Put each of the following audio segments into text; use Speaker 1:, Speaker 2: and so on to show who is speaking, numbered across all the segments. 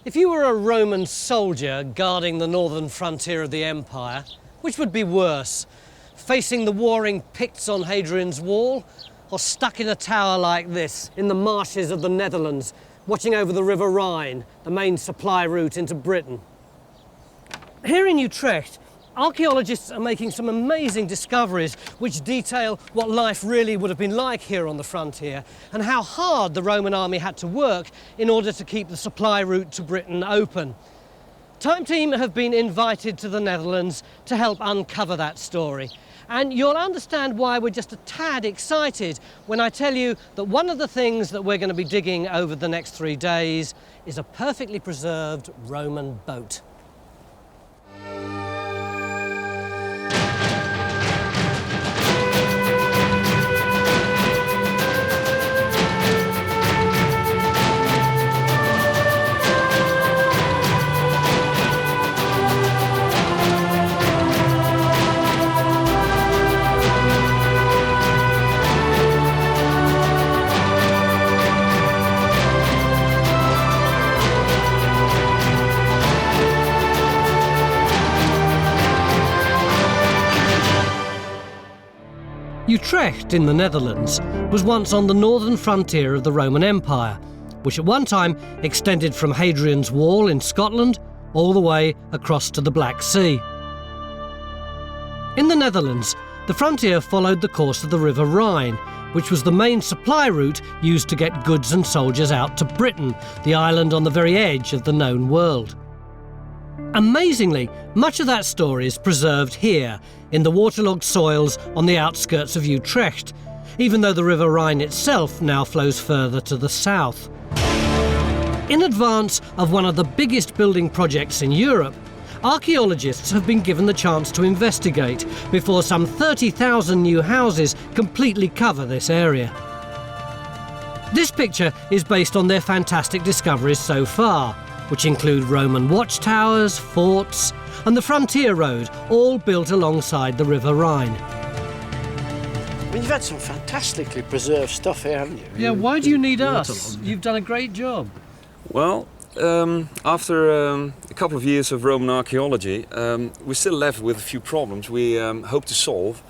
Speaker 1: If you were a Roman soldier guarding the northern frontier of the empire, which would be worse, facing the warring Picts on Hadrian's Wall, or stuck in a tower like this in the marshes of the Netherlands, watching over the River Rhine, the main supply route into Britain? Here in Utrecht, archaeologists are making some amazing discoveries which detail what life really would have been like here on the frontier and how hard the Roman army had to work in order to keep the supply route to Britain open. Time Team have been invited to the Netherlands to help uncover that story. And you'll understand why we're just a tad excited when I tell you that one of the things that we're going to be digging over the next 3 days is a perfectly preserved Roman boat. Utrecht in the Netherlands was once on the northern frontier of the Roman Empire, which at one time extended from Hadrian's Wall in Scotland all the way across to the Black Sea. In the Netherlands, the frontier followed the course of the River Rhine, which was the main supply route used to get goods and soldiers out to Britain, the island on the very edge of the known world. Amazingly, much of that story is preserved here, in the waterlogged soils on the outskirts of Utrecht, even though the River Rhine itself now flows further to the south. In advance of one of the biggest building projects in Europe, archaeologists have been given the chance to investigate before some 30,000 new houses completely cover this area. This picture is based on their fantastic discoveries so far, which include Roman watchtowers, forts, and the frontier road, all built alongside the River Rhine.
Speaker 2: I mean, you've had some fantastically preserved stuff here, haven't you?
Speaker 1: Yeah, why do you need us? You've done a great job.
Speaker 3: Well, after a couple of years of Roman archaeology, we're still left with a few problems we hope to solve.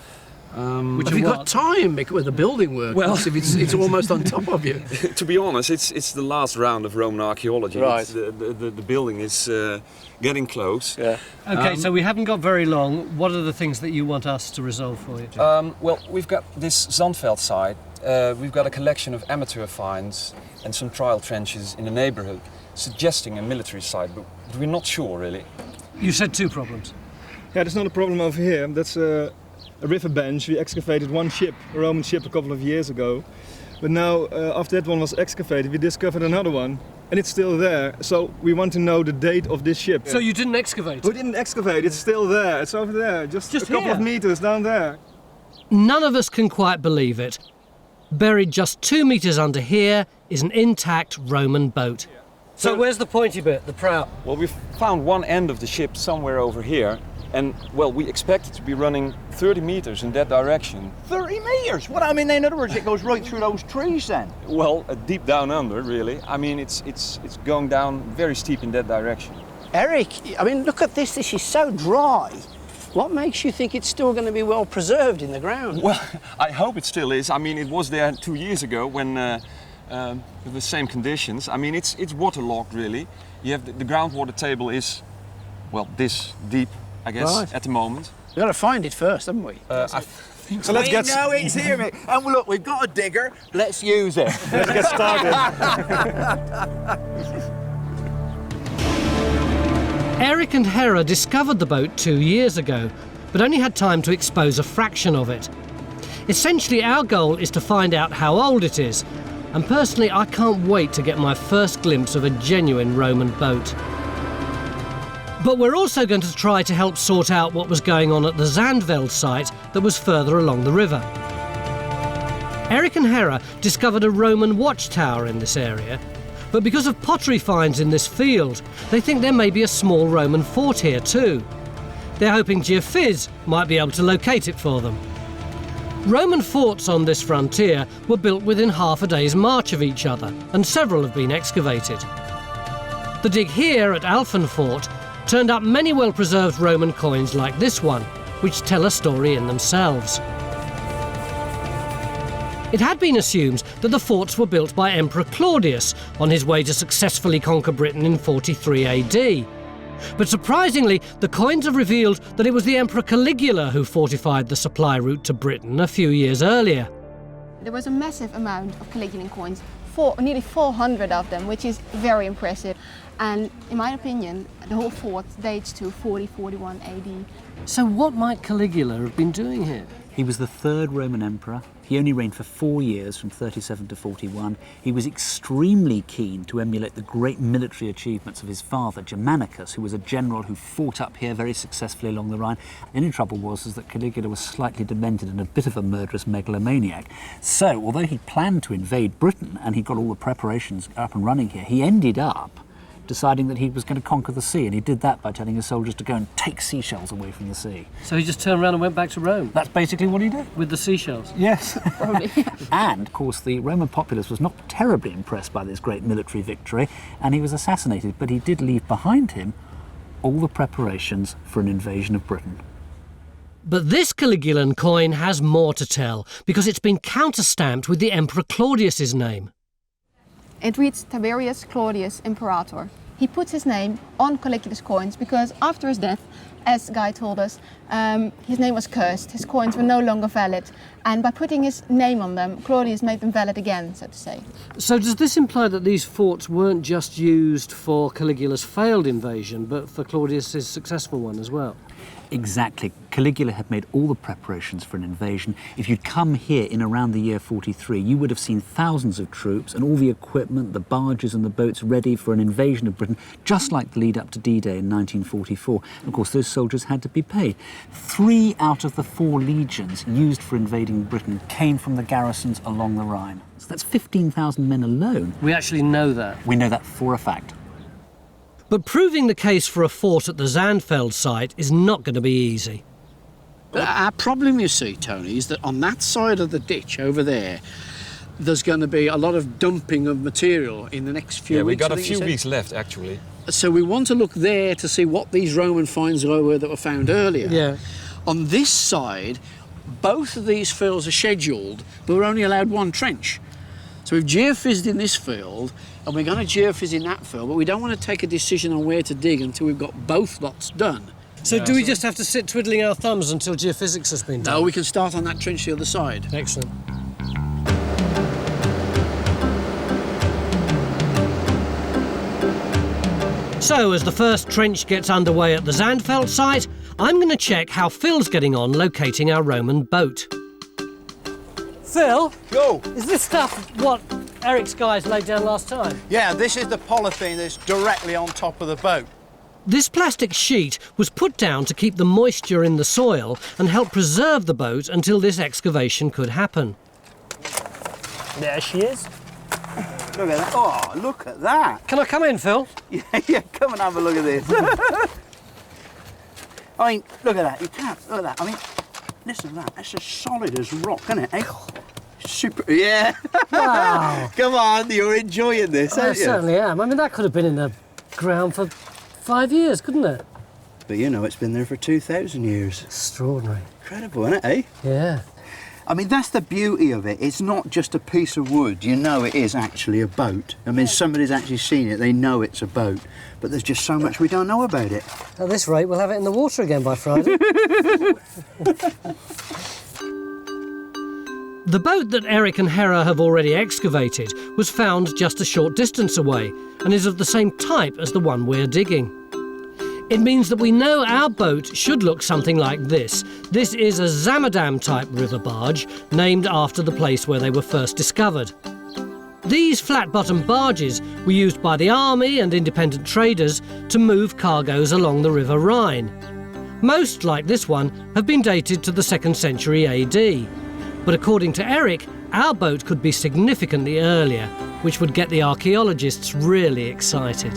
Speaker 2: Have you got time with the building work?
Speaker 3: Well,
Speaker 2: if it's almost on top of you.
Speaker 3: To be honest, it's the last round of Roman archaeology.
Speaker 2: Right.
Speaker 3: The building is getting close.
Speaker 2: Yeah.
Speaker 1: Okay, so we haven't got very long. What are the things that you want us to resolve for you?
Speaker 3: Well, we've got this Zandveld site. We've got a collection of amateur finds and some trial trenches in the neighborhood, suggesting a military site, but we're not sure really.
Speaker 1: You said two problems.
Speaker 4: Yeah, there's not a problem over here. That's a river bench. We excavated one ship, a Roman ship, a couple of years ago. But now, after that one was excavated, we discovered another one, and it's still there. So we want to know the date of this ship.
Speaker 1: So you didn't excavate?
Speaker 4: We didn't excavate, it's still there. It's over there, just a couple of meters down there.
Speaker 1: None of us can quite believe it. Buried just 2 meters under here is an intact Roman boat. So where's the pointy bit, the prow?
Speaker 3: Well, we've found one end of the ship somewhere over here. And, well, we expect it to be running 30 meters in that direction.
Speaker 5: 30 metres? What, I mean, in other words, it goes right through those trees then?
Speaker 3: Well, deep down under, really. I mean, it's going down very steep in that direction.
Speaker 2: Eric, I mean, look at this. This is so dry. What makes you think it's still going to be well preserved in the ground?
Speaker 3: Well, I hope it still is. I mean, it was there 2 years ago when, with the same conditions. I mean, it's waterlogged, really. You have the groundwater table is, well, this deep, I guess,
Speaker 2: right.
Speaker 3: at the moment.
Speaker 2: We've got to find it first, haven't we?
Speaker 3: I think
Speaker 5: So let's get... No, it's here, mate. And look, we've got a digger. Let's use it.
Speaker 4: Let's get started.
Speaker 1: Eric and Hera discovered the boat 2 years ago, but only had time to expose a fraction of it. Essentially, our goal is to find out how old it is, and personally, I can't wait to get my first glimpse of a genuine Roman boat. But we're also going to try to help sort out what was going on at the Zandveld site that was further along the river. Eric and Hera discovered a Roman watchtower in this area, but because of pottery finds in this field, they think there may be a small Roman fort here too. They're hoping Geophiz might be able to locate it for them. Roman forts on this frontier were built within half a day's march of each other, and several have been excavated. The dig here at Alphenfort turned up many well-preserved Roman coins like this one, which tell a story in themselves. It had been assumed that the forts were built by Emperor Claudius on his way to successfully conquer Britain in 43 AD. But surprisingly, the coins have revealed that it was the Emperor Caligula who fortified the supply route to Britain a few years earlier.
Speaker 6: There was a massive amount of Caligulan coins, nearly 400 of them, which is very impressive. And in my opinion, the whole fort dates to 40-41 AD.
Speaker 1: So what might Caligula have been doing here?
Speaker 7: He was the third Roman emperor. He only reigned for 4 years, from 37 to 41. He was extremely keen to emulate the great military achievements of his father, Germanicus, who was a general who fought up here very successfully along the Rhine. The only trouble was that Caligula was slightly demented and a bit of a murderous megalomaniac. So, although he planned to invade Britain and he got all the preparations up and running here, he ended up deciding that he was going to conquer the sea, and he did that by telling his soldiers to go and take seashells away from the sea.
Speaker 1: So he just turned around and went back to Rome?
Speaker 7: That's basically what he did.
Speaker 1: With the seashells?
Speaker 7: Yes. And, of course, the Roman populace was not terribly impressed by this great military victory, and he was assassinated, but he did leave behind him all the preparations for an invasion of Britain.
Speaker 1: But this Caligulan coin has more to tell, because it's been counterstamped with the Emperor Claudius's name.
Speaker 6: It reads Tiberius Claudius Imperator. He puts his name on Caligula's coins because after his death, as Guy told us, his name was cursed. His coins were no longer valid. And by putting his name on them, Claudius made them valid again, so to say.
Speaker 1: So does this imply that these forts weren't just used for Caligula's failed invasion, but for Claudius's successful one as well?
Speaker 7: Exactly. Caligula had made all the preparations for an invasion. If you'd come here in around the year 43, you would have seen thousands of troops and all the equipment, the barges and the boats ready for an invasion of Britain, just like the lead up to D-Day in 1944. And of course, those soldiers had to be paid. 3 out of the 4 legions used for invading Britain came from the garrisons along the Rhine. So that's 15,000 men alone.
Speaker 1: We actually know that.
Speaker 7: We know that for a fact.
Speaker 1: But proving the case for a fort at the Zandveld site is not going to be easy.
Speaker 2: Our problem, you see, Tony, is that on that side of the ditch over there, there's going to be a lot of dumping of material in the next few weeks.
Speaker 3: Yeah, we got a few weeks left, actually.
Speaker 2: So we want to look there to see what these Roman finds were that were found earlier.
Speaker 1: Yeah.
Speaker 2: On this side, both of these fields are scheduled, but we're only allowed 1 trench. So we've geophysicked in this field, and we're going to geophysick in that field, but we don't want to take a decision on where to dig until we've got both lots done.
Speaker 1: So do we just have to sit twiddling our thumbs until geophysics has been done?
Speaker 2: No, we can start on that trench the other side.
Speaker 1: Excellent. So, as the first trench gets underway at the Zandveld site, I'm going to check how Phil's getting on locating our Roman boat. Phil?
Speaker 5: Go!
Speaker 1: Is this stuff what Eric's guys laid down last time?
Speaker 5: Yeah, this is the polythene that's directly on top of the boat.
Speaker 1: This plastic sheet was put down to keep the moisture in the soil and help preserve the boat until this excavation could happen.
Speaker 2: There she is.
Speaker 5: Look at that. Oh, look at that.
Speaker 1: Can I come in, Phil?
Speaker 5: Yeah, come and have a look at this. I mean, look at that. You can't. Look at that. I mean, listen to that. That's as solid as rock, isn't it? Eh? Super. Yeah.
Speaker 1: Wow.
Speaker 5: Come on, you're enjoying this,
Speaker 1: I
Speaker 5: aren't you?
Speaker 1: certainly am. I mean, that could have been in the ground for 5 years, couldn't it?
Speaker 5: But you know, it's been there for 2,000 years.
Speaker 1: Extraordinary.
Speaker 5: Incredible, isn't it, eh?
Speaker 1: Yeah.
Speaker 5: I mean, that's the beauty of it. It's not just a piece of wood. You know it is actually a boat. I mean, somebody's actually seen it. They know it's a boat. But there's just so much we don't know about it.
Speaker 1: At this rate, we'll have it in the water again by Friday. The boat that Eric and Hera have already excavated was found just a short distance away and is of the same type as the one we're digging. It means that we know our boat should look something like this. This is a Zamadam-type river barge, named after the place where they were first discovered. These flat-bottom barges were used by the army and independent traders to move cargoes along the River Rhine. Most, like this one, have been dated to the 2nd century AD. But according to Eric, our boat could be significantly earlier, which would get the archaeologists really excited.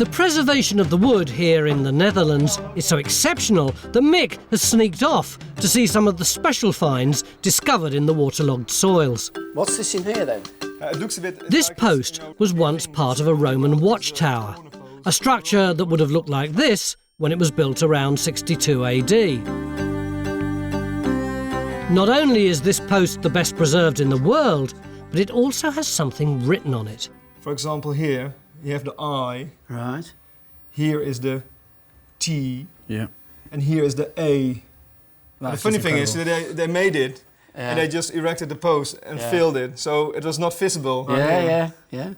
Speaker 1: The preservation of the wood here in the Netherlands is so exceptional that Mick has sneaked off to see some of the special finds discovered in the waterlogged soils.
Speaker 2: What's this in here then?
Speaker 4: It looks a bit.
Speaker 1: This post was once part of a Roman watchtower, a structure that would have looked like this when it was built around 62 AD. Not only is this post the best preserved in the world, but it also has something written on it.
Speaker 4: For example, here you have the I.
Speaker 2: Right.
Speaker 4: Here is the T.
Speaker 2: Yeah.
Speaker 4: And here is the A. The funny thing is that they made it
Speaker 2: Yeah.
Speaker 4: and they just erected the post and filled it, so it was not visible.
Speaker 2: Yeah. And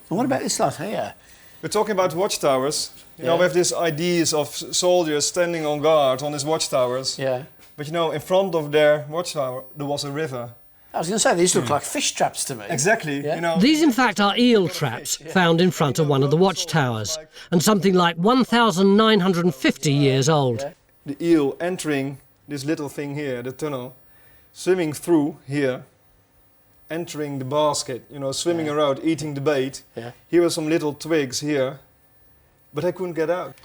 Speaker 2: what about this lot here?
Speaker 4: We're talking about watchtowers. You know, we have these ideas of soldiers standing on guard on these watchtowers.
Speaker 2: Yeah.
Speaker 4: But you know, in front of their watchtower, there was a river.
Speaker 2: I was going to say, these look like fish traps to me.
Speaker 4: Exactly.
Speaker 2: Yeah.
Speaker 4: You know.
Speaker 1: These, in fact, are eel traps found in front of one of the watchtowers, and something like 1,950 years old.
Speaker 4: The eel entering this little thing here, the tunnel, swimming through here, entering the basket, you know, swimming around, eating the bait.
Speaker 2: Yeah.
Speaker 4: Here were some little twigs here, but they couldn't get out.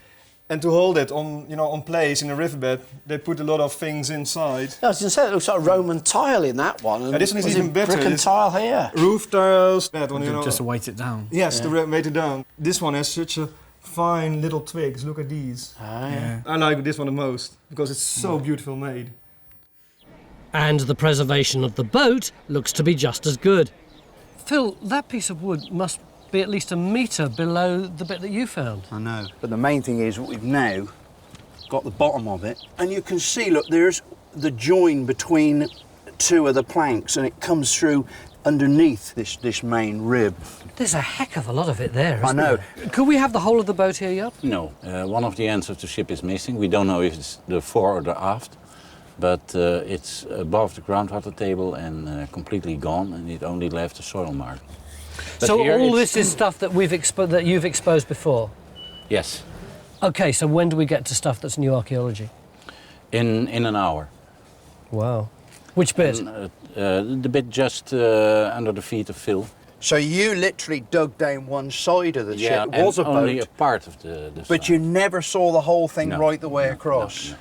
Speaker 4: And to hold it on, you know, on place in the riverbed, they put a lot of things inside.
Speaker 2: I was going to say, it looks like Roman tile in that one. And
Speaker 4: this one is
Speaker 2: was
Speaker 4: even
Speaker 2: it
Speaker 4: better.
Speaker 2: Brick and
Speaker 4: This-
Speaker 2: tile here.
Speaker 4: Roof tiles, that one, you know.
Speaker 8: Just to weight it down.
Speaker 4: Yes, to weight it down. This one has such a fine little twigs. Look at these.
Speaker 2: Ah, yeah.
Speaker 4: I like this one the most because it's so beautiful made.
Speaker 1: And the preservation of the boat looks to be just as good. Phil, that piece of wood must be at least a metre below the bit that you found.
Speaker 5: I know. But the main thing is we've now got the bottom of it, and you can see, look, there's the join between two of the planks, and it comes through underneath this main rib.
Speaker 1: There's a heck of a lot of it there, isn't
Speaker 5: I know.
Speaker 1: there? Could we have the whole of the boat here, Jaap?
Speaker 9: No, one of the ends of the ship is missing. We don't know if it's the fore or the aft, but it's above the groundwater table and completely gone, and it only left a soil mark. But
Speaker 1: So
Speaker 9: here
Speaker 1: all
Speaker 9: it's-
Speaker 1: this is stuff that that you've exposed before?
Speaker 9: Yes,
Speaker 1: OK, so when do we get to stuff that's new archaeology?
Speaker 9: in an hour.
Speaker 1: Wow. Which bit?
Speaker 9: The bit just under the feet of Phil.
Speaker 5: So you literally dug down one side of the ship. It
Speaker 9: and
Speaker 5: was a
Speaker 9: only
Speaker 5: boat,
Speaker 9: a part of the
Speaker 5: but
Speaker 9: side.
Speaker 5: you never saw the whole thing
Speaker 9: No,
Speaker 5: right the way
Speaker 9: no,
Speaker 5: across.
Speaker 9: no.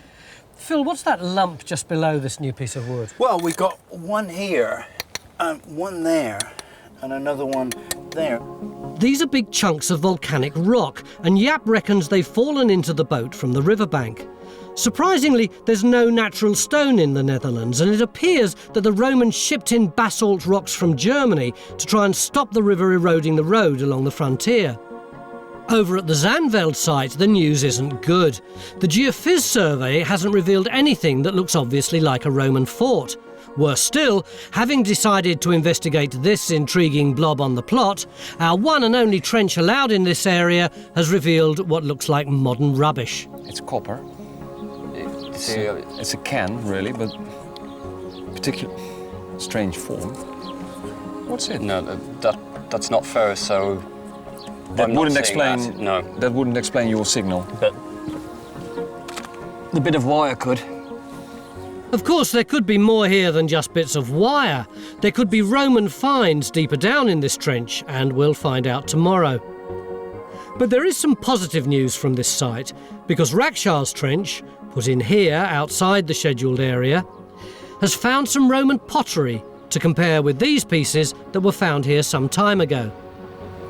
Speaker 1: Phil, what's that lump just below this new piece of wood?
Speaker 5: Well, we got one here, and one there, and another one there.
Speaker 1: These are big chunks of volcanic rock, and Jaap reckons they've fallen into the boat from the riverbank. Surprisingly, there's no natural stone in the Netherlands, and it appears that the Romans shipped in basalt rocks from Germany to try and stop the river eroding the road along the frontier. Over at the Zandveld site, the news isn't good. The Geophys survey hasn't revealed anything that looks obviously like a Roman fort. Worse still, having decided to investigate this intriguing blob on the plot, our one and only trench allowed in this area has revealed what looks like modern rubbish.
Speaker 3: It's copper. It's a can, really, but particular strange form. What's it?
Speaker 10: No, that's not ferrous, so
Speaker 3: That
Speaker 10: I'm not
Speaker 3: wouldn't
Speaker 10: seeing
Speaker 3: explain.
Speaker 10: that, no.
Speaker 3: That wouldn't explain your signal.
Speaker 10: But the bit of wire could.
Speaker 1: Of course, there could be more here than just bits of wire. There could be Roman finds deeper down in this trench, and we'll find out tomorrow. But there is some positive news from this site, because Rakschar's trench, put in here outside the scheduled area, has found some Roman pottery to compare with these pieces that were found here some time ago.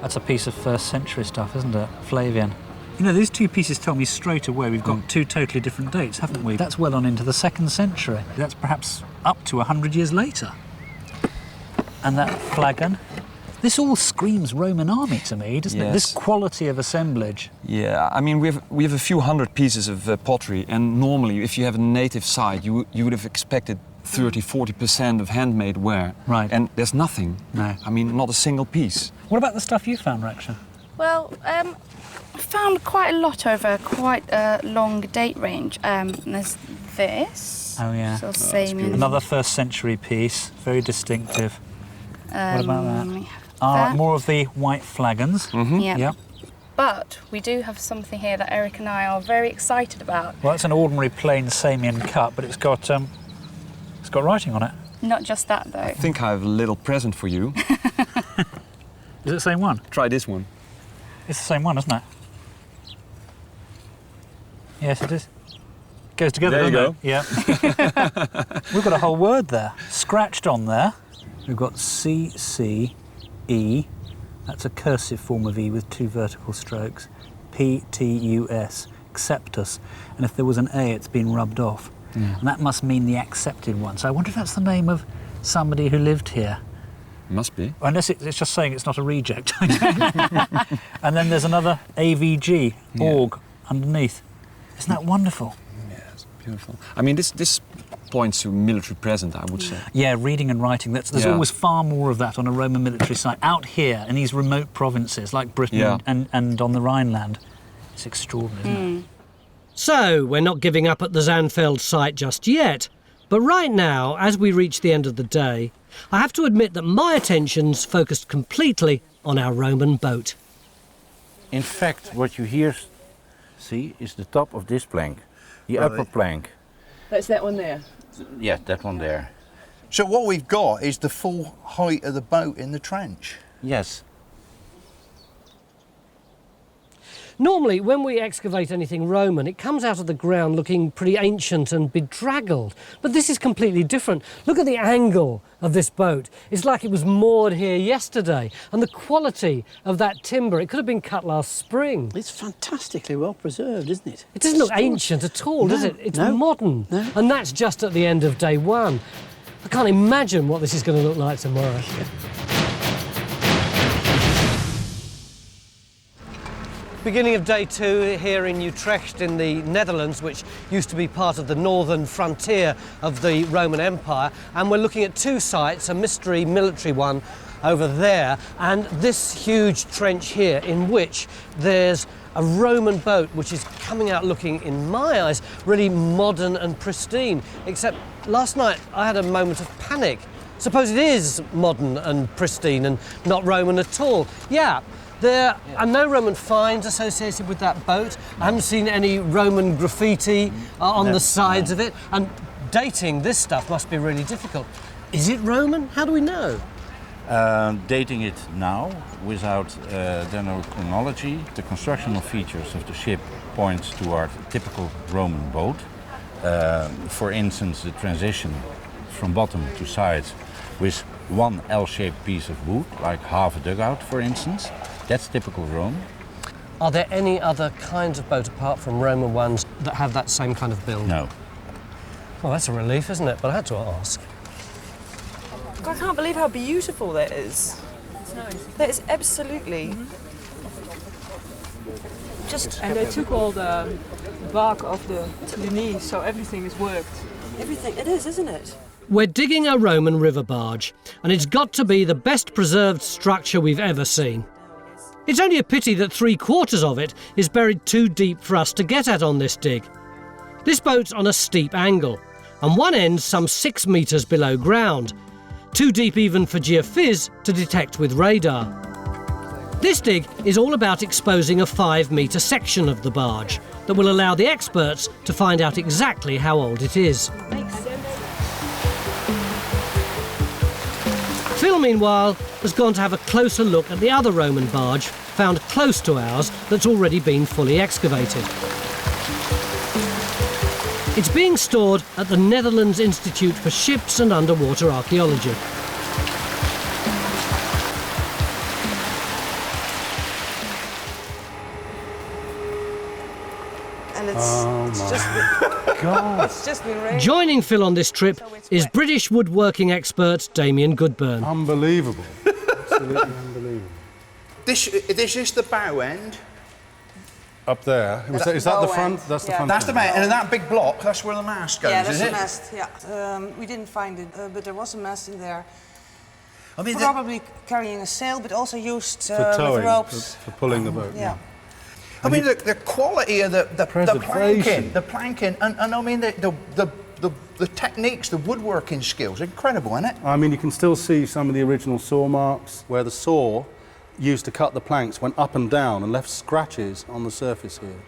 Speaker 7: That's a piece of first century stuff, isn't it? Flavian. You know, these two pieces tell me straight away we've got two totally different dates, haven't we? That's well on into the 2nd century. That's perhaps up to 100 years later. And that flagon. This all screams Roman army to me, doesn't it? This
Speaker 3: Yes.
Speaker 7: quality of assemblage.
Speaker 3: Yeah, I mean we have a few hundred pieces of pottery, and normally if you have a native site, you would have expected 30–40% of handmade ware.
Speaker 7: Right.
Speaker 3: And there's nothing.
Speaker 7: No.
Speaker 3: I mean, not a single piece.
Speaker 7: What about the stuff you found, Raksha?
Speaker 11: Well, I found quite a lot over quite a long date range. There's this.
Speaker 7: Oh, yeah.
Speaker 11: Sort of same in.
Speaker 7: Another first century piece, very distinctive. What about that?
Speaker 11: We have
Speaker 7: Ah, more of the white flagons.
Speaker 11: Yeah.
Speaker 7: Yep.
Speaker 11: But we do have something here that Eric and I are very excited about.
Speaker 7: Well, it's an ordinary plain Samian cut, but it's got writing on it.
Speaker 11: Not just that, though.
Speaker 3: I think I have a little present for you.
Speaker 7: Is it the same one?
Speaker 3: Try this one.
Speaker 7: It's the same one, isn't it? Yes, it is. Goes together,
Speaker 3: There you
Speaker 7: doesn't
Speaker 3: go.
Speaker 7: it? Yeah. We've got a whole word there, scratched on there. We've got CCE, that's a cursive form of E with 2 vertical strokes. PTUS, acceptus. And if there was an A, it's been rubbed off.
Speaker 3: Mm.
Speaker 7: And that must mean the accepted one. So I wonder if that's the name of somebody who lived here.
Speaker 3: Must be.
Speaker 7: Unless it's just saying it's not a reject. And then there's another AVG, org, underneath. Isn't that wonderful?
Speaker 3: Yeah, it's beautiful. I mean, this points to military present, I would say.
Speaker 7: Yeah, reading and writing. There's always far more of that on a Roman military site. Out here, in these remote provinces, like Britain and on the Rhineland. It's extraordinary, isn't it?
Speaker 1: So, we're not giving up at the Zandveld site just yet. But right now, as we reach the end of the day, I have to admit that my attention's focused completely on our Roman boat.
Speaker 9: In fact, what you here see is the top of this plank, the upper plank.
Speaker 8: That's that one there?
Speaker 9: Yeah, that one there.
Speaker 5: So what we've got is the full height of the boat in the trench.
Speaker 9: Yes.
Speaker 1: Normally, when we excavate anything Roman, it comes out of the ground looking pretty ancient and bedraggled. But this is completely different. Look at the angle of this boat. It's like it was moored here yesterday. And the quality of that timber, it could have been cut last spring.
Speaker 2: It's fantastically well preserved, isn't it?
Speaker 1: It doesn't look ancient at all, does it? It's modern.
Speaker 2: No.
Speaker 1: And that's just at the end of day one. I can't imagine what this is going to look like tomorrow. Beginning of day 2 here in Utrecht in the Netherlands, which used to be part of the northern frontier of the Roman Empire. And we're looking at 2 sites, a mystery military one over there, and this huge trench here in which there's a Roman boat which is coming out looking, in my eyes, really modern and pristine. Except last night I had a moment of panic. Suppose it is modern and pristine and not Roman at all. Yeah. There are no Roman finds associated with that boat. I haven't seen any Roman graffiti on the sides of it. And dating this stuff must be really difficult. Is it Roman? How do we know?
Speaker 9: Dating it now, without dendroarchaeology, the constructional features of the ship points toward a typical Roman boat. For instance, the transition from bottom to sides with one L-shaped piece of wood, like half a dugout, for instance. That's typical Rome.
Speaker 1: Are there any other kinds of boat apart from Roman ones that have that same kind of build?
Speaker 9: No.
Speaker 1: Well, that's a relief, isn't it? But I had to ask.
Speaker 8: I can't believe how beautiful that is. It's nice. That is absolutely.
Speaker 12: And they took all the bark off the linie, so everything is worked.
Speaker 8: Everything. It is, isn't it?
Speaker 1: We're digging a Roman river barge, and it's got to be the best preserved structure we've ever seen. It's only a pity that 3/4 of it is buried too deep for us to get at on this dig. This boat's on a steep angle, and one end's some 6 metres below ground, too deep even for geophys to detect with radar. This dig is all about exposing a 5-metre section of the barge that will allow the experts to find out exactly how old it is. Phil, meanwhile, has gone to have a closer look at the other Roman barge found close to ours that's already been fully excavated. It's being stored at the Netherlands Institute for Ships and Underwater Archaeology.
Speaker 8: And it's just been raining.
Speaker 1: Joining Phil on this trip is British woodworking expert Damien Goodburn.
Speaker 13: Unbelievable. Absolutely unbelievable.
Speaker 5: This is the bow end.
Speaker 13: Up there. Is that the front? That's the front.
Speaker 5: That's the mast. And in that big block, that's where the mast goes,
Speaker 8: Yeah, that's
Speaker 5: is
Speaker 8: the
Speaker 5: it?
Speaker 8: mast. Yeah. We didn't find it, but there was a mast in there.
Speaker 5: I mean,
Speaker 8: probably carrying a sail, but also used
Speaker 13: for towing,
Speaker 8: with ropes.
Speaker 13: for pulling the boat.
Speaker 8: Yeah.
Speaker 5: I mean, the quality of the planking, and I mean the techniques, the woodworking skills, incredible, isn't it?
Speaker 13: I mean, you can still see some of the original saw marks where the saw used to cut the planks went up and down and left scratches on the surface here.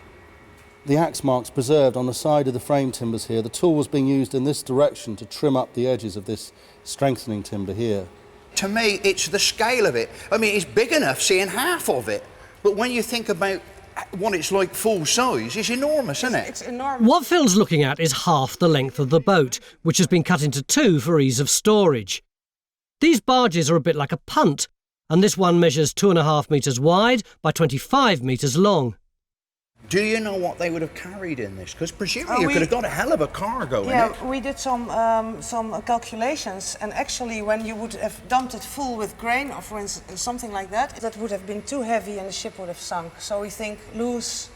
Speaker 13: The axe marks preserved on the side of the frame timbers here. The tool was being used in this direction to trim up the edges of this strengthening timber here.
Speaker 5: To me, it's the scale of it. I mean, it's big enough seeing half of it, but when you think about what it's like full size is enormous, isn't it?
Speaker 8: It's enormous.
Speaker 1: What Phil's looking at is half the length of the boat, which has been cut into two for ease of storage. These barges are a bit like a punt, and this one measures 2.5 metres wide by 25 metres long.
Speaker 5: Do you know what they would have carried in this? Because presumably you could have got a hell of a cargo in it.
Speaker 8: Yeah, we did some calculations, and actually when you would have dumped it full with grain, or for instance something like that, that would have been too heavy and the ship would have sunk. So we think loose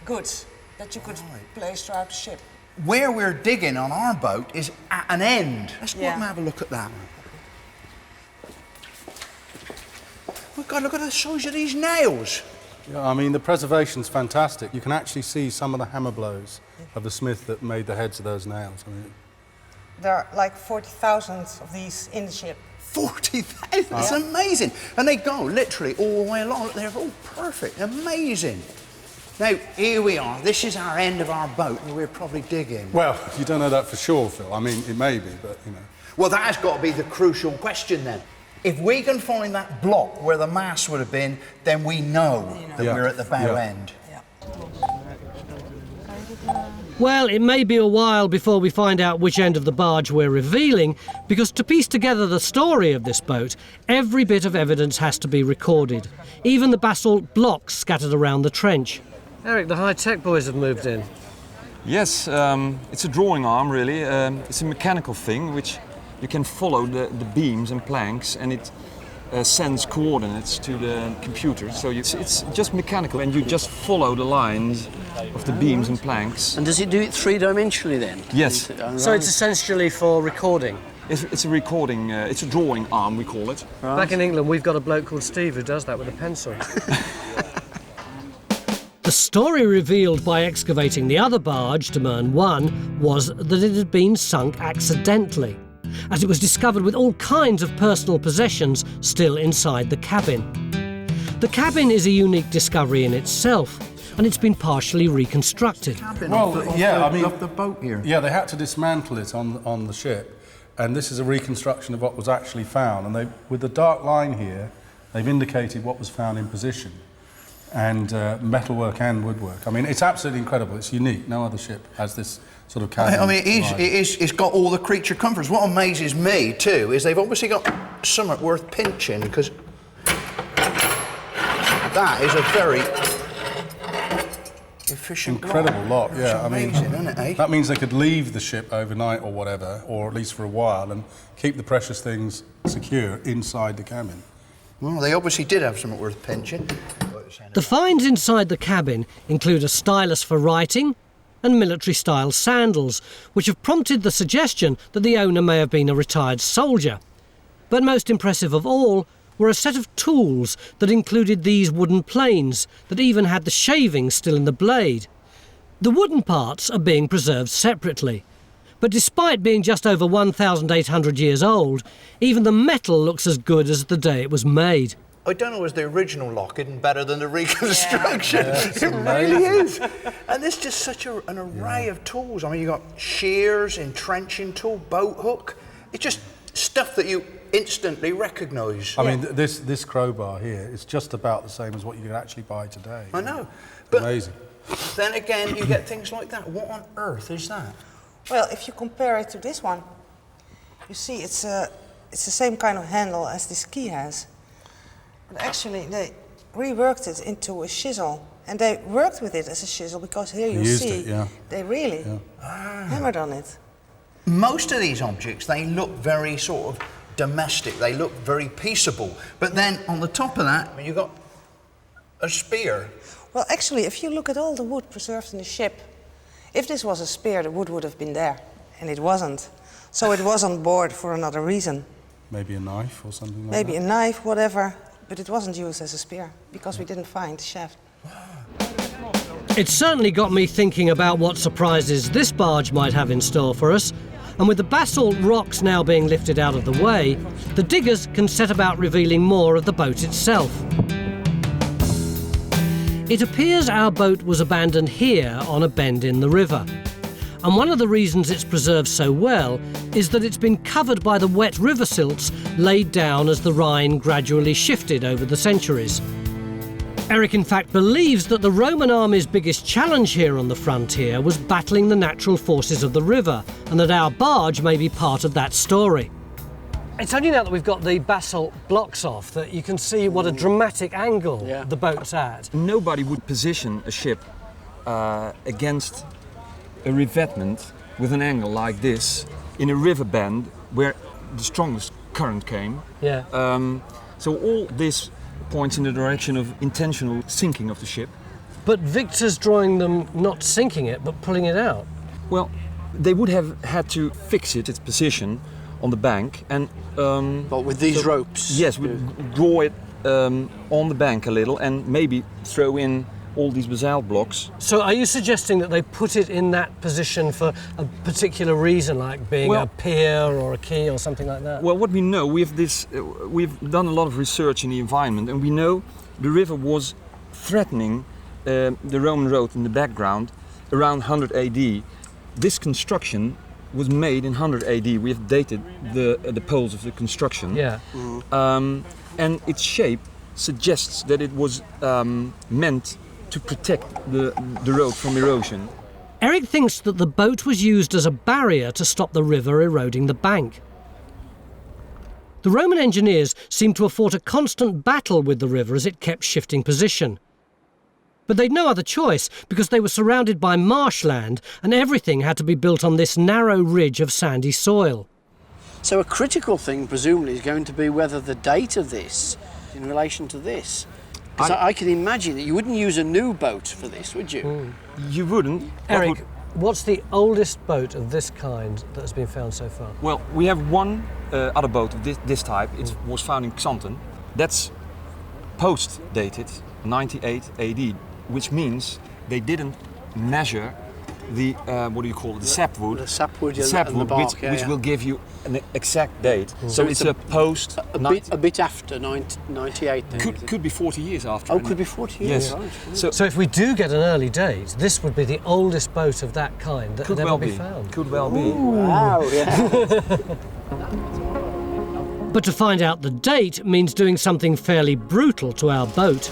Speaker 8: goods that you could place throughout the ship.
Speaker 5: Where we're digging on our boat is at an end. Let's go up and have a look at that. Oh God, look at the size of these nails.
Speaker 13: Yeah, I mean, the preservation's fantastic. You can actually see some of the hammer blows of the smith that made the heads of those nails. I mean,
Speaker 8: There are like 40,000 of these in the ship.
Speaker 5: 40,000, that's amazing. And they go literally all the way along. They're all perfect, amazing. Now, here we are. This is our end of our boat where we're probably digging.
Speaker 13: well, you don't know that for sure, Phil. I mean, it may be, but, you know.
Speaker 5: Well, that has got to be the crucial question then. If we can find that block where the mast would have been, then we know that we're at the bow end.
Speaker 1: Well, it may be a while before we find out which end of the barge we're revealing, because to piece together the story of this boat, every bit of evidence has to be recorded, even the basalt blocks scattered around the trench. Eric, the high-tech boys have moved in.
Speaker 3: Yes, it's a drawing arm really. It's a mechanical thing which you can follow the beams and planks, and it sends coordinates to the computer. So it's just mechanical, and you just follow the lines of the beams and planks.
Speaker 2: And does it do it three-dimensionally then?
Speaker 3: Yes.
Speaker 1: So it's essentially for recording?
Speaker 3: It's a recording, it's a drawing arm, we call it.
Speaker 1: Right. Back in England, we've got a bloke called Steve who does that with a pencil. The story revealed by excavating the other barge, Tenon 1, was that it had been sunk accidentally, as it was discovered with all kinds of personal possessions still inside the cabin. The cabin is a unique discovery in itself, and it's been partially reconstructed.
Speaker 13: Well, yeah, I mean,
Speaker 5: of the boat here.
Speaker 13: Yeah, they had to dismantle it on the ship, and this is a reconstruction of what was actually found. And they, with the dark line here, they've indicated what was found in position, and metalwork and woodwork. I mean, it's absolutely incredible. It's unique. No other ship has this sort of cabin.
Speaker 5: I mean, it's got all the creature comforts. What amazes me too is they've obviously got something worth pinching, because that is a very efficient
Speaker 13: incredible lock. Yeah,
Speaker 5: amazing,
Speaker 13: I mean,
Speaker 5: isn't it, eh?
Speaker 13: that means they could leave the ship overnight or whatever, or at least for a while, and keep the precious things secure inside the cabin.
Speaker 5: Well, they obviously did have something worth pinching.
Speaker 1: The finds inside the cabin include a stylus for writing and military-style sandals, which have prompted the suggestion that the owner may have been a retired soldier. But most impressive of all were a set of tools that included these wooden planes that even had the shavings still in the blade. The wooden parts are being preserved separately, but despite being just over 1,800 years old, even the metal looks as good as the day it was made.
Speaker 5: I don't know, is the original lock hidden better than the reconstruction?
Speaker 13: Yeah, it's
Speaker 5: it really
Speaker 13: amazing.
Speaker 5: is. And there's just such an array of tools. I mean, you've got shears, entrenching tool, boat hook. It's just stuff that you instantly recognise.
Speaker 13: I mean, this crowbar here is just about the same as what you could actually buy today.
Speaker 5: I know. But
Speaker 13: amazing.
Speaker 5: Then again, you get things like that. What on earth is that?
Speaker 8: Well, if you compare it to this one, you see it's the same kind of handle as this key has. But actually, they reworked it into a chisel. And they worked with it as a chisel because here you see they really hammered on it.
Speaker 5: Most of these objects, they look very sort of domestic. They look very peaceable. But then on the top of that, you've got a spear.
Speaker 8: Well, actually, if you look at all the wood preserved in the ship, if this was a spear, the wood would have been there. And it wasn't. So it was on board for another reason.
Speaker 13: Maybe a knife or something like
Speaker 8: Maybe
Speaker 13: that?
Speaker 8: a knife, whatever. But it wasn't used as a spear because we didn't find the shaft.
Speaker 1: It certainly got me thinking about what surprises this barge might have in store for us. And with the basalt rocks now being lifted out of the way, the diggers can set about revealing more of the boat itself. It appears our boat was abandoned here on a bend in the river. And one of the reasons it's preserved so well is that it's been covered by the wet river silts laid down as the Rhine gradually shifted over the centuries. Eric, in fact, believes that the Roman army's biggest challenge here on the frontier was battling the natural forces of the river, and that our barge may be part of that story. It's only now that we've got the basalt blocks off that you can see what a dramatic angle the boat's at.
Speaker 3: Nobody would position a ship against a revetment with an angle like this in a river bend where the strongest current came.
Speaker 1: Yeah.
Speaker 3: So all this points in the direction of intentional sinking of the ship.
Speaker 1: But Victor's drawing them not sinking it, but pulling it out.
Speaker 3: Well, they would have had to fix its position on the bank and...
Speaker 2: but with these ropes?
Speaker 3: Yes, we draw it on the bank a little and maybe throw in all these basalt blocks.
Speaker 1: So are you suggesting that they put it in that position for a particular reason, like being a pier or a quay or something like that?
Speaker 3: Well, what we know, we've done a lot of research in the environment, and we know the river was threatening the Roman road in the background around 100 AD. This construction was made in 100 AD. We have dated the poles of the construction.
Speaker 1: Yeah.
Speaker 3: And its shape suggests that it was meant to protect the road from erosion.
Speaker 1: Eric thinks that the boat was used as a barrier to stop the river eroding the bank. The Roman engineers seem to have fought a constant battle with the river as it kept shifting position. But they'd no other choice because they were surrounded by marshland and everything had to be built on this narrow ridge of sandy soil.
Speaker 2: So a critical thing presumably is going to be whether the date of this in relation to this. Because I can imagine that you wouldn't use a new boat for this, would you?
Speaker 3: You wouldn't.
Speaker 1: Eric, what's the oldest boat of this kind that has been found so far?
Speaker 3: Well, we have one other boat of this type. It was found in Xanten. That's post-dated, 98 AD, which means they didn't measure the, what do you call it, the sapwood.
Speaker 2: The sapwood,
Speaker 3: the bark, which will give you an exact date. So it's a post...
Speaker 2: A bit after 98 then?
Speaker 3: Could be 40 years after.
Speaker 2: Oh, could be 40 years,
Speaker 3: yes.
Speaker 2: Right.
Speaker 1: So if we do get an early date, this would be the oldest boat of that kind that
Speaker 3: could
Speaker 1: could
Speaker 3: well
Speaker 1: ever be
Speaker 3: be
Speaker 1: found.
Speaker 3: Could well be.
Speaker 2: Wow, yeah.
Speaker 1: But to find out the date means doing something fairly brutal to our boat.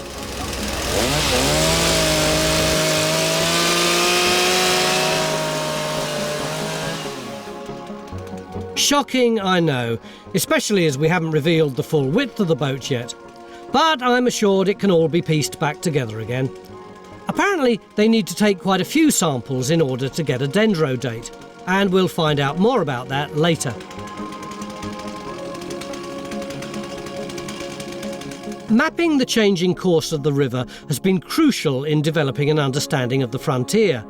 Speaker 1: Shocking, I know, especially as we haven't revealed the full width of the boat yet. But I'm assured it can all be pieced back together again. Apparently, they need to take quite a few samples in order to get a dendro date, and we'll find out more about that later. Mapping the changing course of the river has been crucial in developing an understanding of the frontier.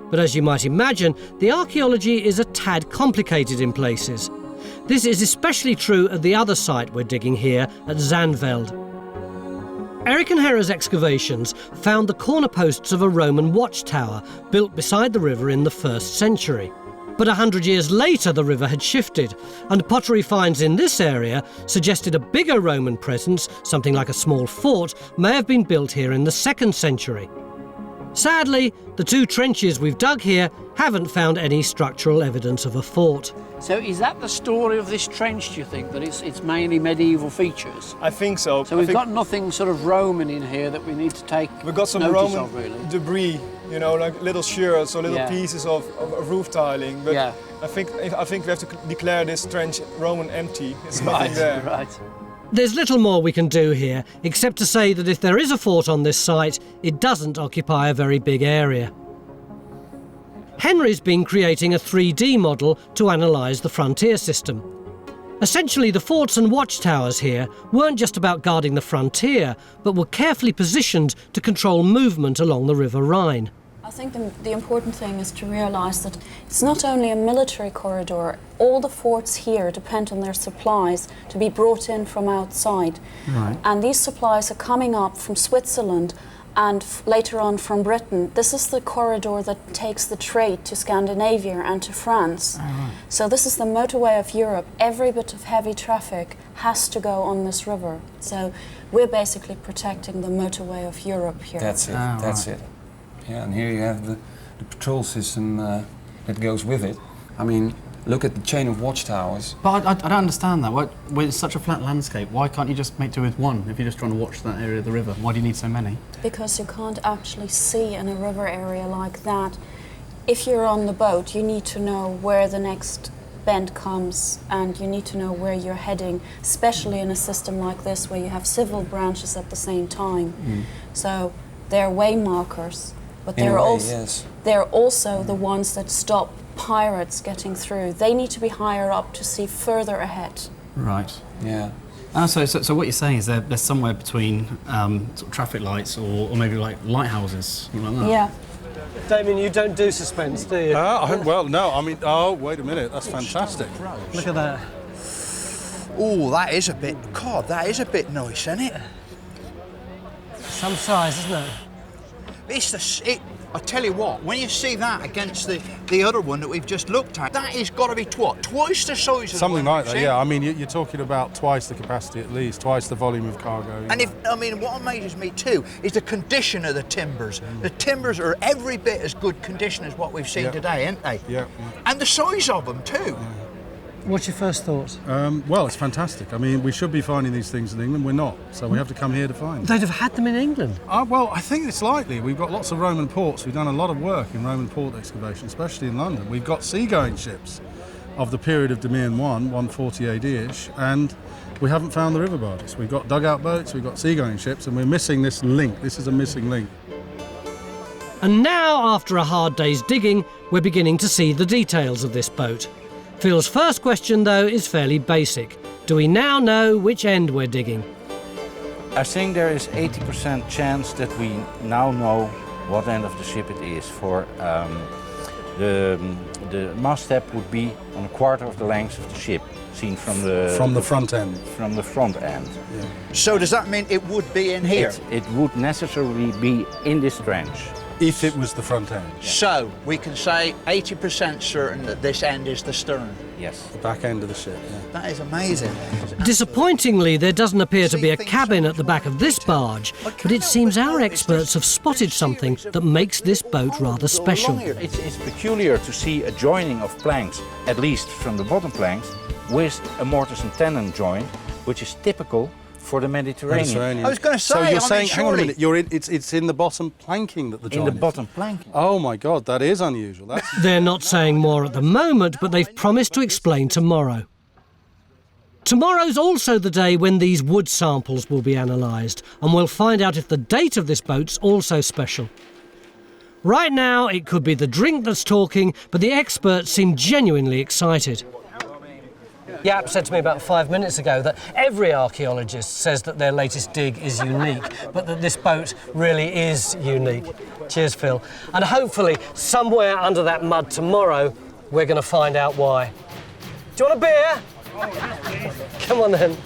Speaker 1: But as you might imagine, the archaeology is a tad complicated in places. This is especially true at the other site we're digging here at Zandveld. Eric and Hera's excavations found the corner posts of a Roman watchtower built beside the river in the 1st century. But 100 years later the river had shifted, and pottery finds in this area suggested a bigger Roman presence, something like a small fort, may have been built here in the 2nd century. Sadly, the 2 trenches we've dug here haven't found any structural evidence of a fort.
Speaker 2: So is that the story of this trench, do you think, that it's mainly medieval features?
Speaker 4: I think so.
Speaker 2: So we've got nothing sort of Roman in here that we need to take
Speaker 4: We've got some
Speaker 2: notice
Speaker 4: Roman
Speaker 2: of, really.
Speaker 4: debris, you know, like little sherds or little pieces of roof tiling. But I think we have to declare this trench Roman empty. It's nothing there.
Speaker 2: Right.
Speaker 1: There's little more we can do here, except to say that if there is a fort on this site, it doesn't occupy a very big area. Henry's been creating a 3D model to analyse the frontier system. Essentially, the forts and watchtowers here weren't just about guarding the frontier, but were carefully positioned to control movement along the River Rhine.
Speaker 14: I think the important thing is to realise that it's not only a military corridor. All the forts here depend on their supplies to be brought in from outside.
Speaker 7: Right.
Speaker 14: And these supplies are coming up from Switzerland and later on from Britain. This is the corridor that takes the trade to Scandinavia and to France.
Speaker 7: Right.
Speaker 14: So this is the motorway of Europe. Every bit of heavy traffic has to go on this river. So we're basically protecting the motorway of Europe here.
Speaker 3: That's it, that's it. Yeah, and here you have the patrol system that goes with it. I mean,
Speaker 10: Look at the chain of watchtowers.
Speaker 15: But I don't understand that. With such a flat landscape, why can't you just make do with one if you're just trying to watch that area of the river? Why do you need so many?
Speaker 14: Because you can't actually see in a river area like that. If you're on the boat, you need to know where the next bend comes and you need to know where you're heading, especially in a system like this where you have several branches at the same time. So they're way markers, but they're also the ones that stop pirates getting through. They need to be higher up to see further ahead.
Speaker 15: Right.
Speaker 10: Yeah.
Speaker 15: So what you're saying is there's somewhere between sort of traffic lights or maybe like lighthouses, something like that.
Speaker 14: Yeah.
Speaker 1: Damien, you don't do suspense, do you?
Speaker 13: Well, no, I mean, oh, wait a minute, that's fantastic.
Speaker 1: Look at that.
Speaker 5: Oh, that is a bit nice, isn't it?
Speaker 1: Some size, isn't it?
Speaker 5: I tell you what, when you see that against the other one that we've just looked at, that has got to be twice the size of
Speaker 13: Something
Speaker 5: the one
Speaker 13: like that, yeah. I mean, you're talking about twice the capacity at least, twice the volume of cargo.
Speaker 5: And what amazes me too is the condition of the timbers. The timbers are every bit as good condition as what we've seen today, aren't they?
Speaker 13: Yeah.
Speaker 5: And the size of them too.
Speaker 13: Yeah.
Speaker 1: What's your first thoughts?
Speaker 13: Well, it's fantastic. I mean, we should be finding these things in England. We're not, so we have to come here to find them.
Speaker 1: They'd have had them in England.
Speaker 13: Well, I think it's likely. We've got lots of Roman ports. We've done a lot of work in Roman port excavation, especially in London. We've got seagoing ships of the period of Demesne 140 AD-ish, and we haven't found the river barges. We've got dugout boats, we've got seagoing ships, and we're missing this link. This is a missing link.
Speaker 1: And now, after a hard day's digging, we're beginning to see the details of this boat. Phil's first question, though, is fairly basic. Do we now know which end we're digging?
Speaker 9: I think there is 80% chance that we now know what end of the ship it is. For the mast step would be on a quarter of the length of the ship, seen from the
Speaker 13: front end.
Speaker 9: From the front end.
Speaker 13: Yeah.
Speaker 5: So does that mean it would be in here?
Speaker 9: It would necessarily be in this trench.
Speaker 13: If it was the front end.
Speaker 5: Yeah. So we can say 80% certain that this end is the stern.
Speaker 9: Yes.
Speaker 13: The back end of the ship, yeah.
Speaker 5: That is amazing.
Speaker 1: Disappointingly, there doesn't appear to be a cabin at the back of this barge, but it seems our experts have spotted something that makes this boat rather special.
Speaker 9: It's peculiar to see a joining of planks, at least from the bottom planks, with a mortise and tenon joint, which is typical for the Mediterranean.
Speaker 5: I was going to say,
Speaker 13: so you're saying, hang on a minute, it's in the bottom planking that the joint
Speaker 9: in the bottom planking.
Speaker 13: Oh my God, that is unusual.
Speaker 1: They're not saying more at the moment, but they've promised to explain tomorrow. Tomorrow's also the day when these wood samples will be analysed, and we'll find out if the date of this boat's also special. Right now, it could be the drink that's talking, but the experts seem genuinely excited. Yap said to me about 5 minutes ago that every archaeologist says that their latest dig is unique, but that this boat really is unique. Cheers, Phil. And hopefully, somewhere under that mud tomorrow, we're going to find out why. Do you want a beer? Come on then.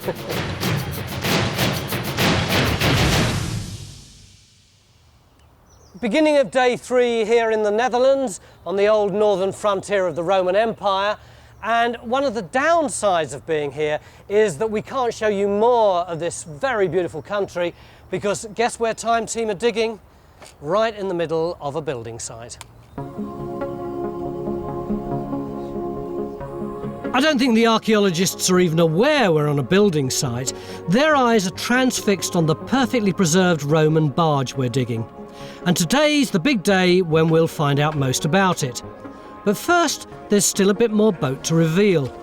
Speaker 1: Beginning of day 3 here in the Netherlands, on the old northern frontier of the Roman Empire. And one of the downsides of being here is that we can't show you more of this very beautiful country, because guess where Time Team are digging? Right in the middle of a building site. I don't think the archaeologists are even aware we're on a building site. Their eyes are transfixed on the perfectly preserved Roman barge we're digging. And today's the big day when we'll find out most about it. But first, there's still a bit more boat to reveal.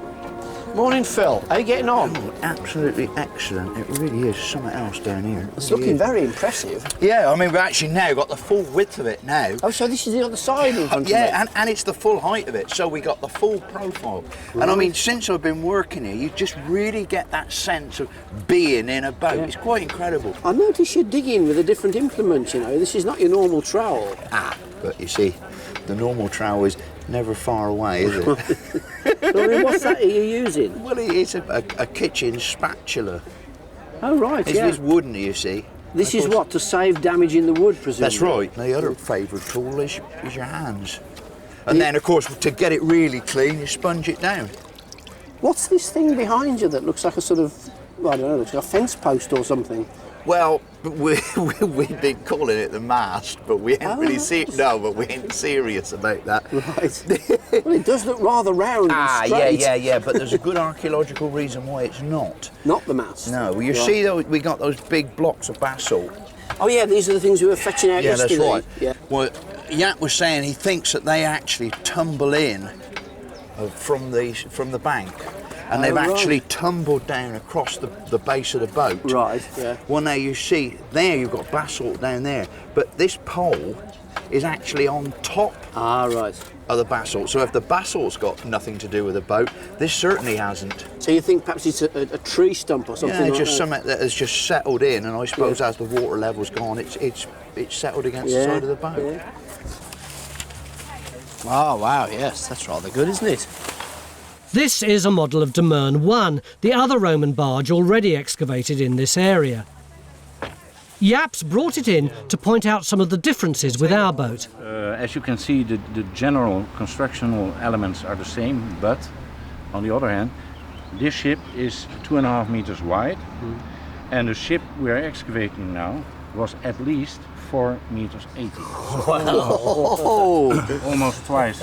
Speaker 2: Morning, Phil. How are you getting on?
Speaker 5: Oh, absolutely excellent. It really is something else down here.
Speaker 2: It's looking very impressive.
Speaker 5: Yeah, I mean, we've actually now got the full width of it now.
Speaker 2: Oh, so this is the other side in front of it?
Speaker 5: Yeah, and it's the full height of it, so we got the full profile. Right. And I mean, since I've been working here, you just really get that sense of being in a boat. Yeah. It's quite incredible.
Speaker 2: I notice you're digging with a different implement, you know. This is not your normal trowel.
Speaker 5: But you see, the normal trowel is never far away, is it?
Speaker 2: I mean, what's that you're using?
Speaker 5: Well, it's a kitchen spatula.
Speaker 2: Oh, right,
Speaker 5: It's wooden, you see.
Speaker 2: This is what, to save damage in the wood, presumably?
Speaker 5: That's right. The other favourite tool is your hands. And then, of course, to get it really clean, you sponge it down.
Speaker 2: What's this thing behind you that looks like a sort of, I don't know, looks like a fence post or something?
Speaker 5: Well, we've been calling it the mast, but we ain't really but we ain't serious about that.
Speaker 2: Right. Well, it does look rather round and straight.
Speaker 5: Yeah, but there's a good archaeological reason why it's not.
Speaker 2: Not the mast?
Speaker 5: No, well, you see, though, we got those big blocks of basalt.
Speaker 2: Oh, yeah, these are the things we were fetching out yesterday.
Speaker 5: Yeah, that's right.
Speaker 2: Yeah.
Speaker 5: Well, Jaap was saying he thinks that they actually tumble in from the bank. And they've actually tumbled down across the base of the boat.
Speaker 2: Right, yeah.
Speaker 5: Well, now you see, there you've got basalt down there, but this pole is actually on top of the basalt. So if the basalt's got nothing to do with the boat, this certainly hasn't.
Speaker 2: So you think perhaps it's a tree stump or something?
Speaker 5: Yeah, just something that has just settled in, and I suppose as the water level's gone, it's settled against the side of the boat.
Speaker 2: Yeah. Oh, wow, yes, that's rather good, isn't it?
Speaker 1: This is a model of Demern 1, the other Roman barge already excavated in this area. Jaap's brought it in to point out some of the differences with our boat.
Speaker 9: As you can see, the general constructional elements are the same, but on the other hand, this ship is 2.5 meters wide, and the ship we are excavating now was at least 4 meters 80.
Speaker 2: Wow!
Speaker 9: Almost twice.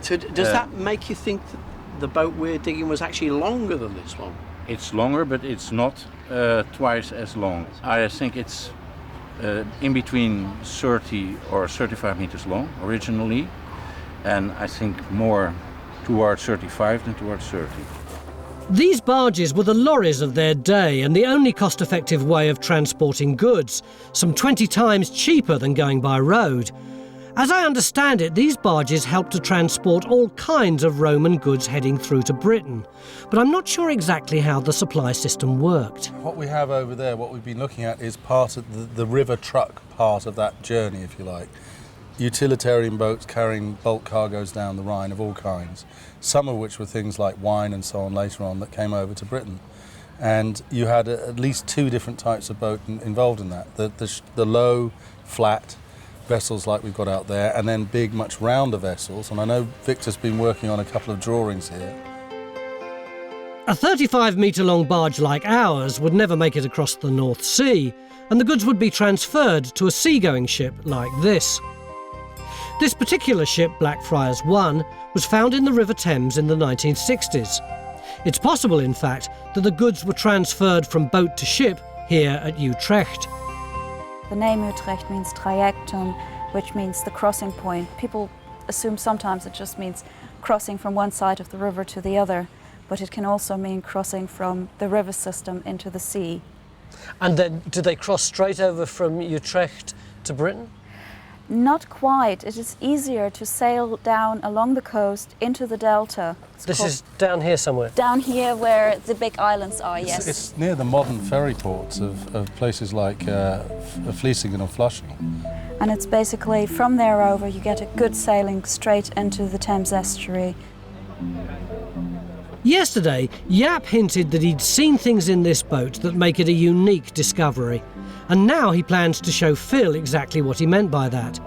Speaker 2: So does that make you think that the boat we're digging was actually longer than this one?
Speaker 9: It's longer, but it's not twice as long. I think it's in between 30 or 35 meters long originally, and I think more towards 35 than towards 30.
Speaker 1: These barges were the lorries of their day and the only cost-effective way of transporting goods, some 20 times cheaper than going by road. As I understand it, these barges help to transport all kinds of Roman goods heading through to Britain, but I'm not sure exactly how the supply system worked.
Speaker 13: What we have over there, what we've been looking at, is part of the river truck part of that journey, if you like. Utilitarian boats carrying bulk cargoes down the Rhine of all kinds, some of which were things like wine and so on later on that came over to Britain. And you had at least 2 different types of boat involved in that. The low, flat vessels like we've got out there, and then big, much rounder vessels. And I know Victor's been working on a couple of drawings here.
Speaker 1: A 35-metre-long barge like ours would never make it across the North Sea, and the goods would be transferred to a seagoing ship like this. This particular ship, Blackfriars 1, was found in the River Thames in the 1960s. It's possible, in fact, that the goods were transferred from boat to ship here at Utrecht.
Speaker 14: The name Utrecht means trajectum, which means the crossing point. People assume sometimes it just means crossing from one side of the river to the other, but it can also mean crossing from the river system into the sea.
Speaker 1: And then, do they cross straight over from Utrecht to Britain?
Speaker 14: Not quite. It is easier to sail down along the coast into the delta.
Speaker 1: This is down here somewhere?
Speaker 14: Down here where the big islands are, yes.
Speaker 13: It's near the modern ferry ports of places like Vlissingen or Flushing.
Speaker 14: And it's basically from there over you get a good sailing straight into the Thames estuary.
Speaker 1: Yesterday, Jaap hinted that he'd seen things in this boat that make it a unique discovery. And now he plans to show Phil exactly what he meant by that.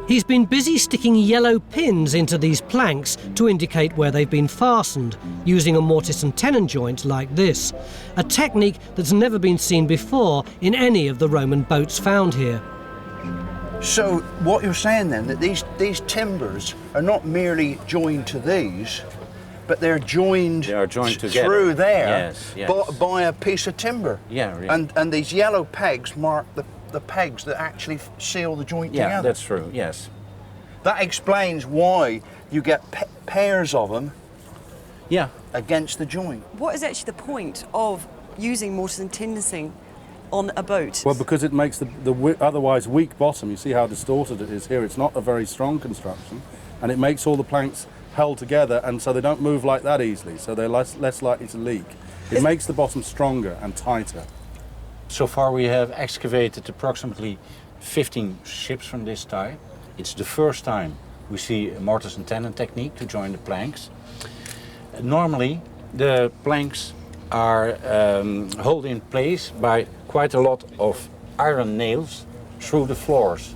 Speaker 1: He's been busy sticking yellow pins into these planks to indicate where they've been fastened, using a mortise and tenon joint like this, a technique that's never been seen before in any of the Roman boats found here.
Speaker 5: So what you're saying then, that these timbers are not merely joined to these, but they're joined
Speaker 9: together
Speaker 5: through there
Speaker 9: yes.
Speaker 5: by a piece of timber.
Speaker 9: Yeah, really.
Speaker 5: And these yellow pegs mark the pegs that actually seal the joint together.
Speaker 9: Yeah, that's true, yes.
Speaker 5: That explains why you get pairs of them against the joint.
Speaker 16: What is actually the point of using mortise and tenon on a boat?
Speaker 13: Well, because it makes the otherwise weak bottom, you see how distorted it is here, it's not a very strong construction, and it makes all the planks held together, and so they don't move like that easily, so they're less likely to leak. It makes the bottom stronger and tighter.
Speaker 9: So far we have excavated approximately 15 ships from this type. It's the first time we see a mortise and tenon technique to join the planks. Normally the planks are held in place by quite a lot of iron nails through the floors.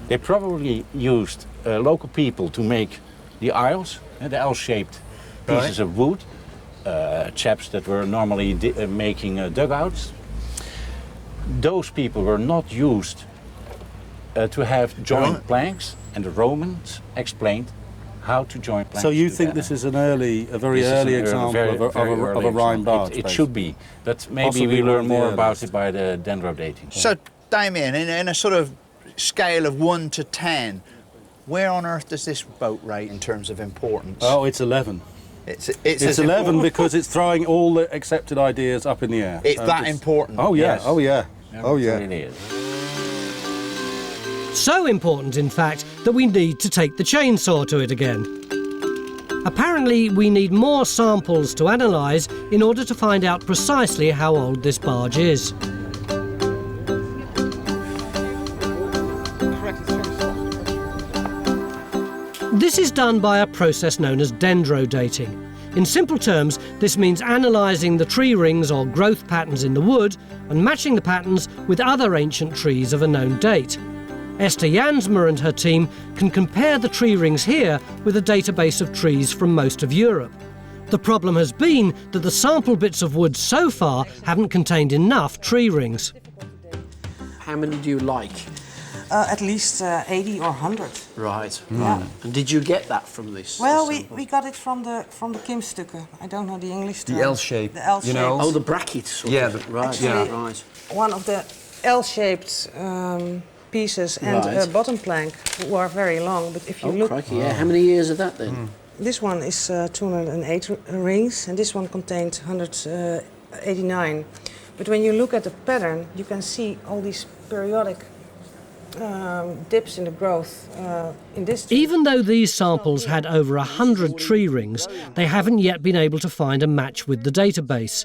Speaker 9: They probably used local people to make the aisles, the L-shaped pieces of wood, chaps that were normally making dugouts. those people were not used to have joined planks, and the Romans explained how to join planks.
Speaker 13: So you
Speaker 9: together.
Speaker 13: think this is a very early example of a Rhine barge?
Speaker 9: It should be, but maybe
Speaker 13: Possibly
Speaker 9: we
Speaker 13: one of
Speaker 9: learn
Speaker 13: the
Speaker 9: more about
Speaker 13: earliest.
Speaker 9: it by the dendro dating.
Speaker 5: So, Damien, in a sort of scale of 1 to 10, where on earth does this boat rate in terms of importance?
Speaker 13: Oh, it's 11.
Speaker 5: It's
Speaker 13: It's 11 because it's throwing all the accepted ideas up in the air.
Speaker 5: It's
Speaker 13: So
Speaker 5: that important.
Speaker 13: Oh yeah,
Speaker 9: Yes.
Speaker 13: oh yeah, oh yeah.
Speaker 9: It is.
Speaker 1: So important, in fact, that we need to take the chainsaw to it again. Apparently, we need more samples to analyse in order to find out precisely how old this barge is. This is done by a process known as dendro dating. In simple terms, this means analysing the tree rings or growth patterns in the wood and matching the patterns with other ancient trees of a known date. Esther Jansma and her team can compare the tree rings here with a database of trees from most of Europe. The problem has been that the sample bits of wood so far haven't contained enough tree rings.
Speaker 2: How many do you like?
Speaker 8: At least 80 or 100.
Speaker 2: Right.
Speaker 8: Yeah.
Speaker 2: And did you get that from this?
Speaker 8: Well,
Speaker 2: this
Speaker 8: we
Speaker 2: sample?
Speaker 8: got it from the Kimstukken. I don't know the English term.
Speaker 10: The L shape.
Speaker 8: The L shape.
Speaker 10: You know?
Speaker 2: Oh, the bracket sort
Speaker 10: Yeah,
Speaker 2: of.
Speaker 10: the-
Speaker 2: Right,
Speaker 8: Actually,
Speaker 2: right.
Speaker 8: One of the L-shaped pieces and
Speaker 2: Right.
Speaker 8: a bottom plank who are very long. But if you
Speaker 2: Oh,
Speaker 8: look,
Speaker 2: crikey, yeah. How many years of that then?
Speaker 8: this one is 208 rings, and this one contained 189. But when you look at the pattern, you can see all these periodic dips in the growth in this tree.
Speaker 1: Even though these samples had over 100 tree rings, they haven't yet been able to find a match with the database,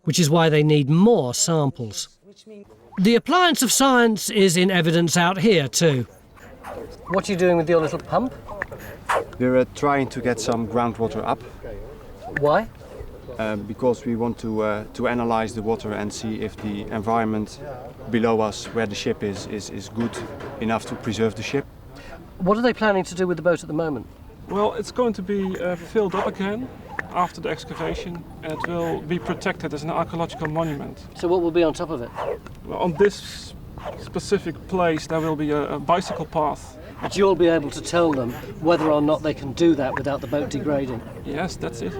Speaker 1: which is why they need more samples. The appliance of science is in evidence out here too. What are you doing with your little pump?
Speaker 10: We're trying to get some groundwater up
Speaker 1: Why?
Speaker 10: because we want to analyze the water and see if the environment below us, where the ship is good enough to preserve the ship.
Speaker 1: What are they planning to do with the boat at the moment?
Speaker 17: Well, it's going to be filled up again after the excavation, and it will be protected as an archaeological monument.
Speaker 1: So what will be on top of it?
Speaker 17: Well, on this specific place there will be a bicycle path.
Speaker 1: But you'll be able to tell them whether or not they can do that without the boat degrading.
Speaker 17: Yes, that's it.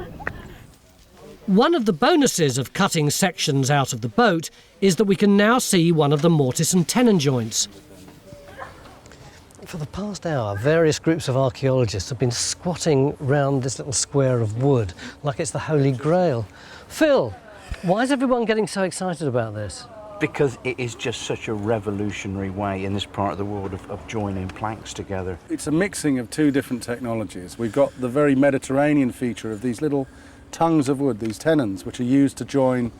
Speaker 1: One of the bonuses of cutting sections out of the boat is that we can now see one of the mortise and tenon joints. For the past hour, various groups of archaeologists have been squatting round this little square of wood like it's the Holy Grail. Phil, why is everyone getting so excited about this?
Speaker 5: Because it is just such a revolutionary way in this part of the world of joining planks together.
Speaker 13: It's a mixing of two different technologies. We've got the very Mediterranean feature of these little tongues of wood, these tenons, which are used to join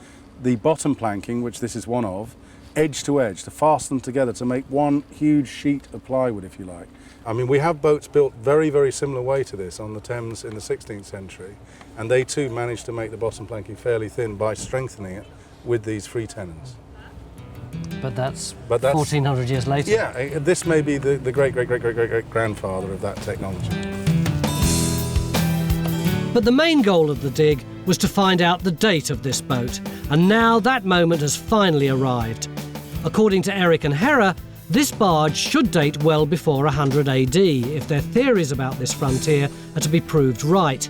Speaker 13: the bottom planking, which this is one of, edge to edge, to fasten them together, to make one huge sheet of plywood, if you like. I mean, we have boats built very, very similar way to this on the Thames in the 16th century, and they too managed to make the bottom planking fairly thin by strengthening it with these free tenons.
Speaker 1: But that's 1,400 years later.
Speaker 13: Yeah, this may be the great-great-great-great-great-grandfather of that technology.
Speaker 1: But the main goal of the dig was to find out the date of this boat, and now that moment has finally arrived. According to Eric and Hera, this barge should date well before 100 AD if their theories about this frontier are to be proved right.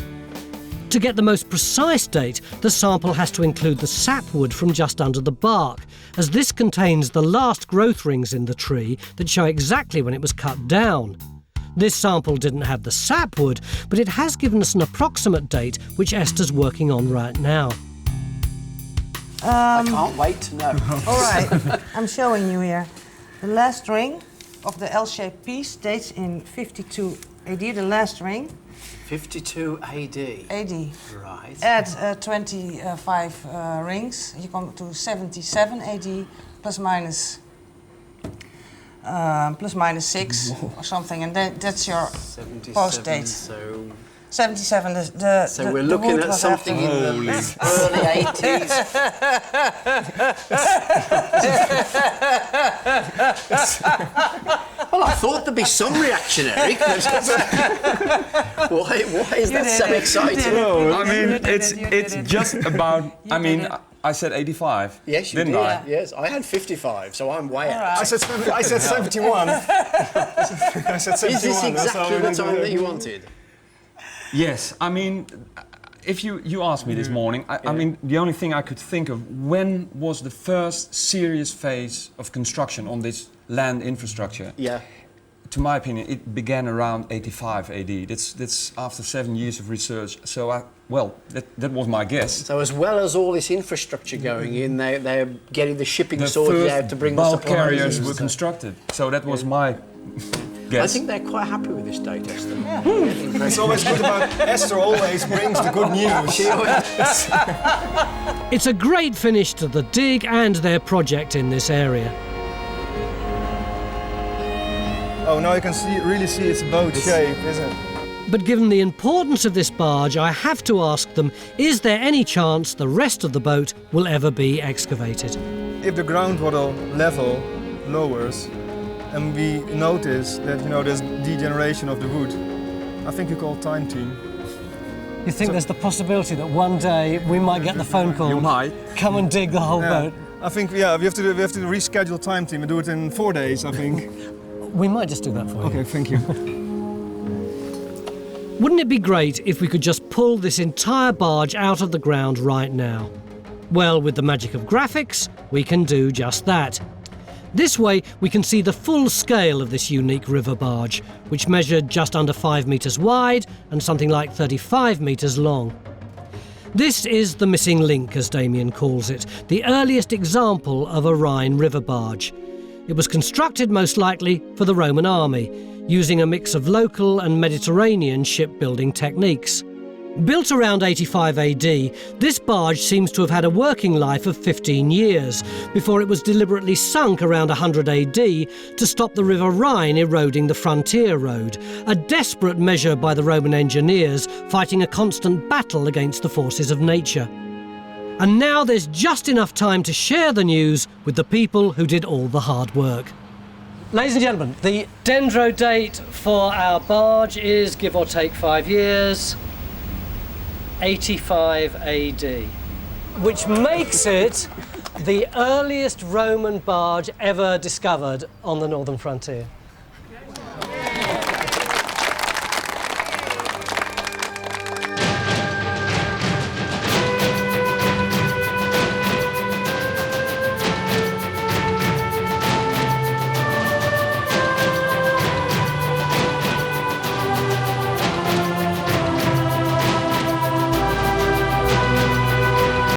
Speaker 1: To get the most precise date, the sample has to include the sapwood from just under the bark, as this contains the last growth rings in the tree that show exactly when it was cut down. This sample didn't have the sapwood, but it has given us an approximate date which Esther's working on right now.
Speaker 2: I can't wait to know.
Speaker 8: All right, I'm showing you here. The last ring of the L-shaped piece dates in 52 AD, the last ring.
Speaker 2: 52 AD.
Speaker 8: AD.
Speaker 2: Right.
Speaker 8: Add 25 rings, you come to 77 AD, plus minus 6 or something, and that's your post date.
Speaker 2: So
Speaker 8: 77.
Speaker 2: So we're looking at something in the early 80s. Well, I thought there'd be some reaction, Eric. Why is that so exciting?
Speaker 10: No, I mean, it's just about, I mean,
Speaker 3: I said 85.
Speaker 2: Yes, you
Speaker 3: didn't
Speaker 2: did.
Speaker 3: I?
Speaker 2: Yes, I had 55, so I'm way out.
Speaker 4: I said 71. I said 71.
Speaker 2: Is this exactly the time that you wanted?
Speaker 3: Yes, I mean, if you asked me this morning, I mean, the only thing I could think of, when was the first serious phase of construction on this land infrastructure?
Speaker 2: Yeah.
Speaker 3: To my opinion, it began around 85 AD. That's after 7 years of research. So, that was my guess.
Speaker 2: So as well as all this infrastructure going in, they're getting the shipping sorted out to bring the
Speaker 3: bulk
Speaker 2: supplies.
Speaker 3: carriers were constructed. So that was my guess.
Speaker 2: I think they're quite happy with this date, Esther.
Speaker 4: It's always good about Esther. Always brings the good news.
Speaker 1: It's a great finish to the dig and their project in this area.
Speaker 4: Oh, now you can really see its boat shape, isn't it?
Speaker 1: But given the importance of this barge, I have to ask them, is there any chance the rest of the boat will ever be excavated?
Speaker 4: If the groundwater level lowers and we notice that, there's degeneration of the wood, I think you call time team.
Speaker 1: You think there's the possibility that one day we might get the phone call?
Speaker 3: You might.
Speaker 1: Come and dig the whole boat.
Speaker 4: I think, we have to reschedule time team and do it in 4 days, I think.
Speaker 1: We might just do that for you.
Speaker 4: Okay, thank you.
Speaker 1: Wouldn't it be great if we could just pull this entire barge out of the ground right now? Well, with the magic of graphics, we can do just that. This way, we can see the full scale of this unique river barge, which measured just under 5 metres wide and something like 35 metres long. This is the missing link, as Damien calls it, the earliest example of a Rhine river barge. It was constructed most likely for the Roman army, using a mix of local and Mediterranean shipbuilding techniques. Built around 85 AD, this barge seems to have had a working life of 15 years before it was deliberately sunk around 100 AD to stop the River Rhine eroding the frontier road, a desperate measure by the Roman engineers fighting a constant battle against the forces of nature. And now there's just enough time to share the news with the people who did all the hard work. Ladies and gentlemen, the dendro date for our barge is, give or take 5 years, 85 AD, which makes it the earliest Roman barge ever discovered on the northern frontier.